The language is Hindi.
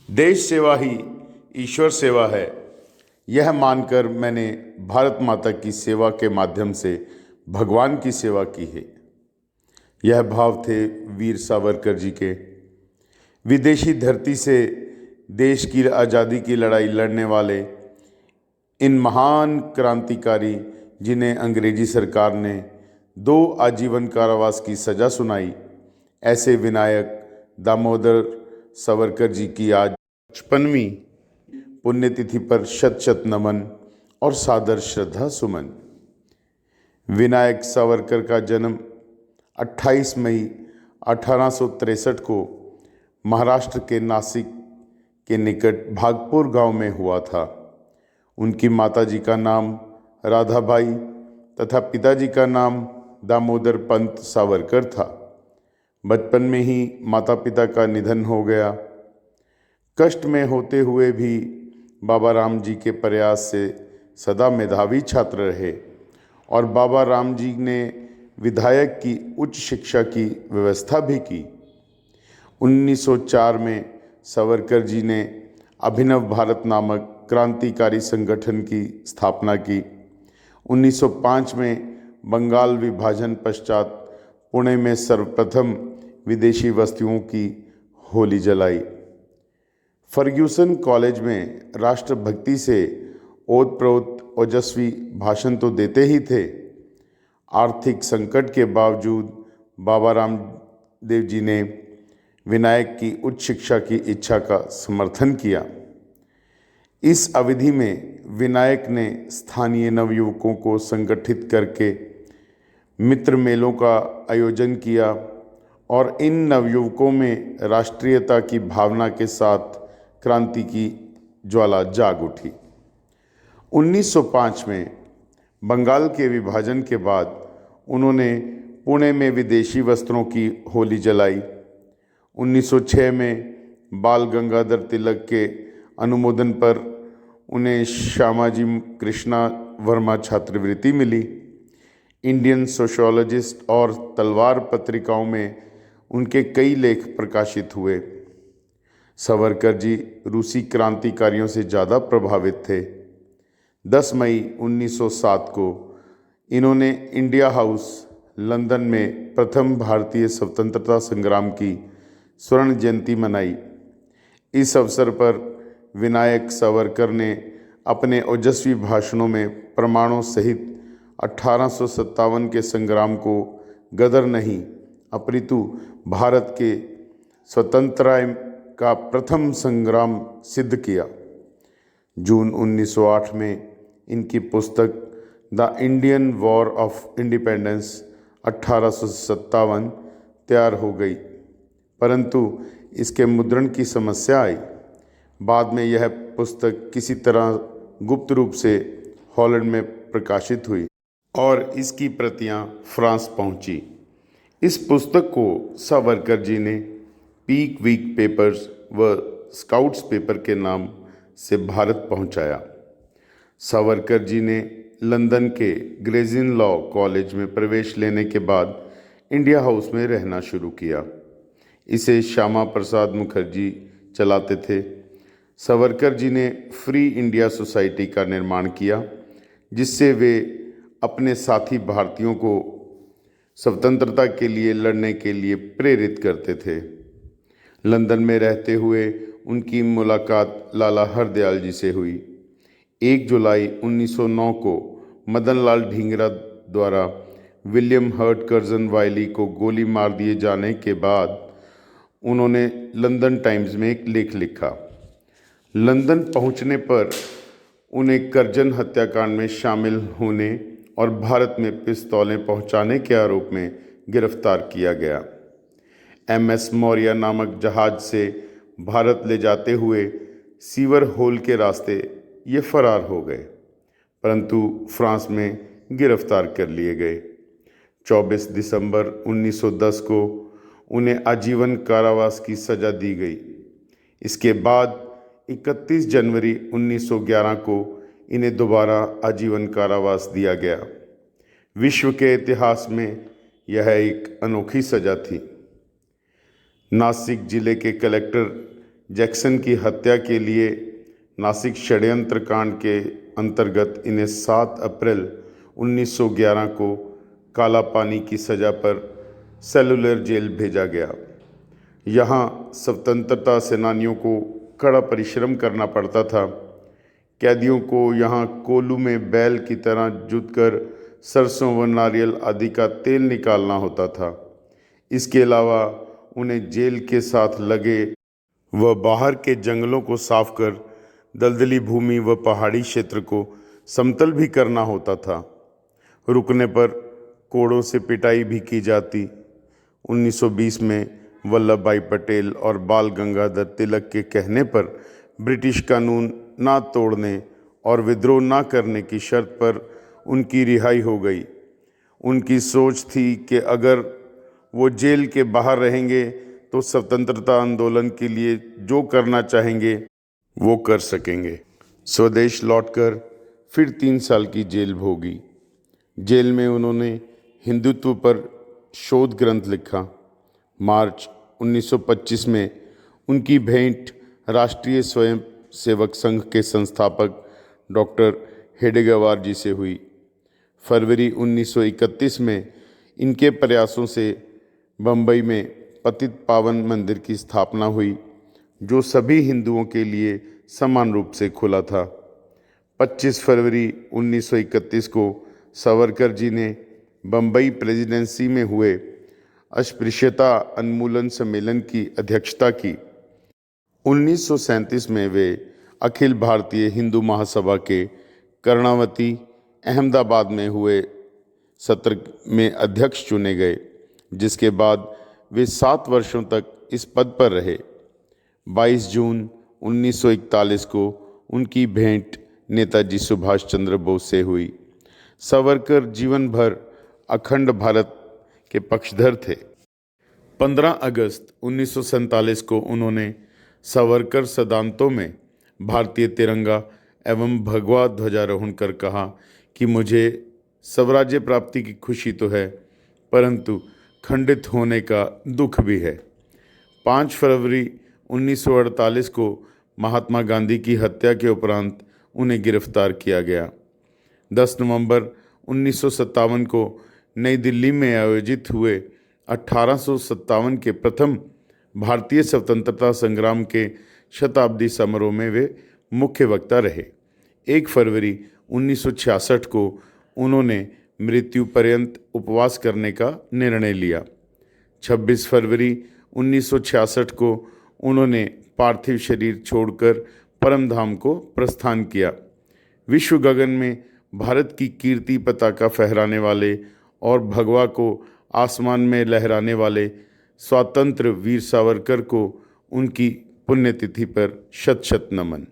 देश सेवा ही ईश्वर सेवा है, यह मानकर मैंने भारत माता की सेवा के माध्यम से भगवान की सेवा की है। यह भाव थे वीर सावरकर जी के। विदेशी धरती से देश की आज़ादी की लड़ाई लड़ने वाले इन महान क्रांतिकारी, जिन्हें अंग्रेजी सरकार ने 2 आजीवन कारावास की सज़ा सुनाई, ऐसे विनायक दामोदर सावरकर जी की आज 55वीं पुण्यतिथि पर शत शत नमन और सादर श्रद्धा सुमन। विनायक सावरकर का जन्म 28 मई 1863 को महाराष्ट्र के नासिक के निकट भागपुर गांव में हुआ था। उनकी माताजी का नाम राधाबाई तथा पिताजी का नाम दामोदर पंत सावरकर था। बचपन में ही माता पिता का निधन हो गया। कष्ट में होते हुए भी बाबा राम जी के प्रयास से सदा मेधावी छात्र रहे और बाबा राम जी ने विधायक की उच्च शिक्षा की व्यवस्था भी की। 1904 में सावरकर जी ने अभिनव भारत नामक क्रांतिकारी संगठन की स्थापना की। 1905 में बंगाल विभाजन पश्चात पुणे में सर्वप्रथम विदेशी वस्तुओं की होली जलाई। फर्ग्यूसन कॉलेज में राष्ट्रभक्ति से ओतप्रोत ओजस्वी भाषण तो देते ही थे। आर्थिक संकट के बावजूद बाबा रामदेव जी ने विनायक की उच्च शिक्षा की इच्छा का समर्थन किया। इस अवधि में विनायक ने स्थानीय नवयुवकों को संगठित करके मित्र मेलों का आयोजन किया और इन नवयुवकों में राष्ट्रीयता की भावना के साथ क्रांति की ज्वाला जाग उठी। 1905 में बंगाल के विभाजन के बाद उन्होंने पुणे में विदेशी वस्त्रों की होली जलाई। 1906 में बाल गंगाधर तिलक के अनुमोदन पर उन्हें श्यामाजी कृष्णा वर्मा छात्रवृत्ति मिली। इंडियन सोशियोलॉजिस्ट और तलवार पत्रिकाओं में उनके कई लेख प्रकाशित हुए। सावरकर जी रूसी क्रांतिकारियों से ज़्यादा प्रभावित थे। 10 मई 1907 को इन्होंने इंडिया हाउस लंदन में प्रथम भारतीय स्वतंत्रता संग्राम की स्वर्ण जयंती मनाई। इस अवसर पर विनायक सावरकर ने अपने ओजस्वी भाषणों में प्रमाणों सहित 1857 के संग्राम को गदर नहीं अपितु भारत के स्वतंत्रता का प्रथम संग्राम सिद्ध किया। जून 1908 में इनकी पुस्तक the Indian war of independence 1857 तैयार हो गई, परंतु इसके मुद्रण की समस्या आई। बाद में यह पुस्तक किसी तरह गुप्त रूप से हॉलैंड में प्रकाशित हुई और इसकी प्रतियां फ्रांस पहुंची। इस पुस्तक को सावरकर जी ने पीक वीक पेपर्स व स्काउट्स पेपर के नाम से भारत पहुंचाया। सावरकर जी ने लंदन के ग्रेज़ इन लॉ कॉलेज में प्रवेश लेने के बाद इंडिया हाउस में रहना शुरू किया। इसे श्यामा प्रसाद मुखर्जी चलाते थे। सावरकर जी ने फ्री इंडिया सोसाइटी का निर्माण किया, जिससे वे अपने साथी भारतीयों को स्वतंत्रता के लिए लड़ने के लिए प्रेरित करते थे। लंदन में रहते हुए उनकी मुलाकात लाला हरदयाल जी से हुई। 1 जुलाई 1909 को मदनलाल ढींगरा द्वारा विलियम हर्ट कर्जन वाइली को गोली मार दिए जाने के बाद उन्होंने लंदन टाइम्स में एक लेख लिखा। लंदन पहुंचने पर उन्हें कर्जन हत्याकांड में शामिल होने और भारत में पिस्तौलें पहुंचाने के आरोप में गिरफ्तार किया गया। MS मौर्य नामक जहाज से भारत ले जाते हुए सीवर होल के रास्ते ये फरार हो गए, परंतु फ्रांस में गिरफ्तार कर लिए गए। 24 दिसंबर 1910 को उन्हें आजीवन कारावास की सज़ा दी गई। इसके बाद 31 जनवरी 1911 को इन्हें दोबारा आजीवन कारावास दिया गया। विश्व के इतिहास में यह एक अनोखी सज़ा थी। नासिक जिले के कलेक्टर जैक्सन की हत्या के लिए नासिक षड्यंत्र कांड के अंतर्गत इन्हें 7 अप्रैल 1911 को काला पानी की सज़ा पर सेलुलर जेल भेजा गया। यहाँ स्वतंत्रता सेनानियों को कड़ा परिश्रम करना पड़ता था। कैदियों को यहाँ कोलू में बैल की तरह जुतकर सरसों व नारियल आदि का तेल निकालना होता था। इसके अलावा उन्हें जेल के साथ लगे व बाहर के जंगलों को साफ कर दलदली भूमि व पहाड़ी क्षेत्र को समतल भी करना होता था। रुकने पर कोड़ों से पिटाई भी की जाती। 1920 में वल्लभ भाई पटेल और बाल गंगाधर तिलक के कहने पर ब्रिटिश कानून ना तोड़ने और विद्रोह ना करने की शर्त पर उनकी रिहाई हो गई। उनकी सोच थी कि अगर वो जेल के बाहर रहेंगे तो स्वतंत्रता आंदोलन के लिए जो करना चाहेंगे वो कर सकेंगे। स्वदेश लौटकर फिर 3 साल की जेल भोगी। जेल में उन्होंने हिंदुत्व पर शोध ग्रंथ लिखा। मार्च 1925 में उनकी भेंट राष्ट्रीय स्वयं सेवक संघ के संस्थापक डॉक्टर हेडेगेवार जी से हुई। फरवरी 1931 में इनके प्रयासों से बम्बई में पतित पावन मंदिर की स्थापना हुई, जो सभी हिंदुओं के लिए समान रूप से खुला था। 25 फरवरी 1931 को सावरकर जी ने बम्बई प्रेसिडेंसी में हुए अस्पृश्यता उन्मूलन सम्मेलन की अध्यक्षता की। 1937 में वे अखिल भारतीय हिंदू महासभा के कर्णावती अहमदाबाद में हुए सत्र में अध्यक्ष चुने गए, जिसके बाद वे 7 वर्षों तक इस पद पर रहे। 22 जून 1941 को उनकी भेंट नेताजी सुभाष चंद्र बोस से हुई। सावरकर जीवन भर अखंड भारत के पक्षधर थे। 15 अगस्त 1947 को उन्होंने सावरकर सदांतों में भारतीय तिरंगा एवं भगवा ध्वजारोहण कर कहा कि मुझे स्वराज्य प्राप्ति की खुशी तो है, परंतु खंडित होने का दुख भी है। 5 फरवरी 1948 को महात्मा गांधी की हत्या के उपरांत उन्हें गिरफ्तार किया गया। 10 नवंबर 1957 को नई दिल्ली में आयोजित हुए 1857 के प्रथम भारतीय स्वतंत्रता संग्राम के शताब्दी समारोह में वे मुख्य वक्ता रहे। 1 फरवरी 1966 को उन्होंने मृत्यु पर्यंत उपवास करने का निर्णय लिया। 26 फरवरी 1966 को उन्होंने पार्थिव शरीर छोड़कर परमधाम को प्रस्थान किया। विश्व गगन में भारत की कीर्ति पताका फहराने वाले और भगवा को आसमान में लहराने वाले स्वतंत्र वीर सावरकर को उनकी पुण्यतिथि पर शत शत नमन।